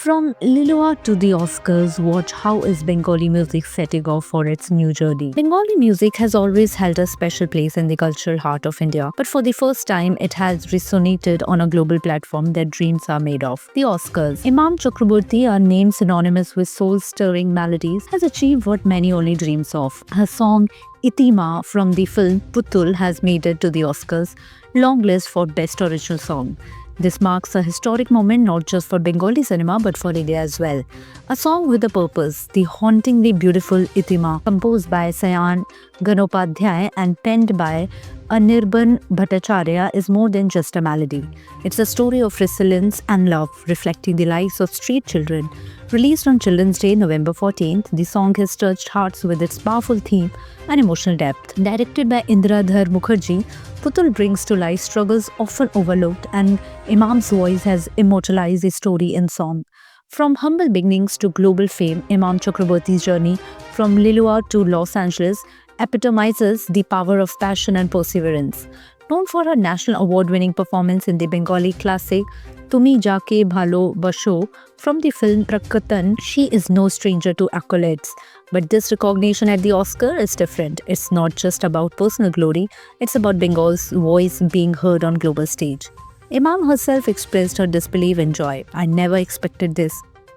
From Lilua to the Oscars, watch how is Bengali music setting off for its new journey. Bengali music has always held a special place in the cultural heart of India, but for the first time, it has resonated on a global platform that dreams are made of. The Oscars. Imam Chakraborty, a name synonymous with soul-stirring melodies, has achieved what many only dreams of. Her song Itima from the film Putul has made it to the Oscars long list for Best Original Song. This marks a historic moment not just for Bengali cinema but for India as well. A song with a purpose, the hauntingly beautiful Itima, composed by Sayan Ganopadhyay and penned by Anirban Bhattacharya, is more than just a melody. It's a story of resilience and love, reflecting the lives of street children. Released on Children's Day, November 14th, the song has touched hearts with its powerful theme and emotional depth. Directed by Indradhar Mukherjee, Putul brings to life struggles often overlooked, and Imam's voice has immortalized the story in song. From humble beginnings to global fame, Imam Chakraborty's journey from Lilua to Los Angeles epitomizes the power of passion and perseverance. Known for her national award-winning performance in the Bengali classic Tumi Jake Bhalo Basho from the film Prakatan, she is no stranger to accolades. But this recognition at the Oscar is different. It's not just about personal glory, it's about Bengal's voice being heard on global stage. Imam herself expressed her disbelief and joy. I never expected this.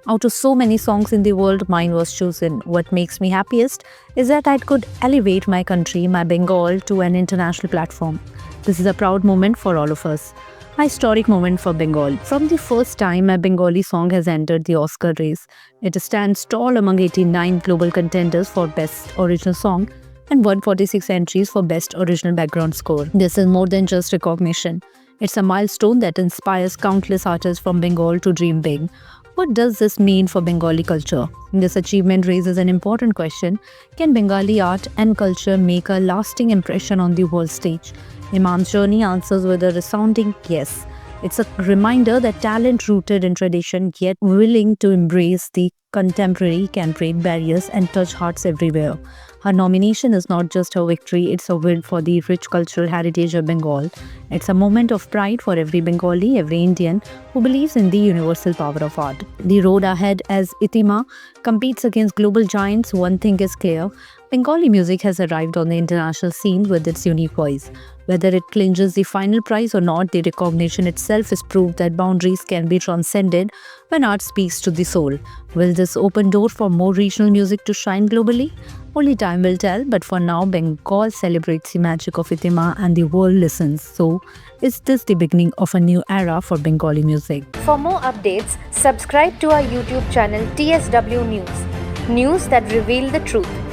Out of so many songs in the world, mine was chosen. What makes me happiest is that I could elevate my country, my Bengal, to an international platform. This is a proud moment for all of us. A historic moment for Bengal. From the first time a Bengali song has entered the Oscar race, it stands tall among 89 global contenders for Best Original Song and 146 entries for Best Original Background Score. This is more than just recognition. It's a milestone that inspires countless artists from Bengal to dream big. What does this mean for Bengali culture? This achievement raises an important question. Can Bengali art and culture make a lasting impression on the world stage? Imam's journey answers with a resounding yes. It's a reminder that talent rooted in tradition yet willing to embrace the contemporary can break barriers and touch hearts everywhere. Her nomination is not just a victory, it's a win for the rich cultural heritage of Bengal. It's a moment of pride for every Bengali, every Indian who believes in the universal power of art. The road ahead as Itima competes against global giants, one thing is clear. Bengali music has arrived on the international scene with its unique voice. Whether it clinches the final prize or not, the recognition itself is proof that boundaries can be transcended when art speaks to the soul. Will this open door for more regional music to shine globally? Only time will tell, but for now, Bengal celebrates the magic of Itima and the world listens. So, is this the beginning of a new era for Bengali music? For more updates, subscribe to our YouTube channel TSW News. News that reveal the truth.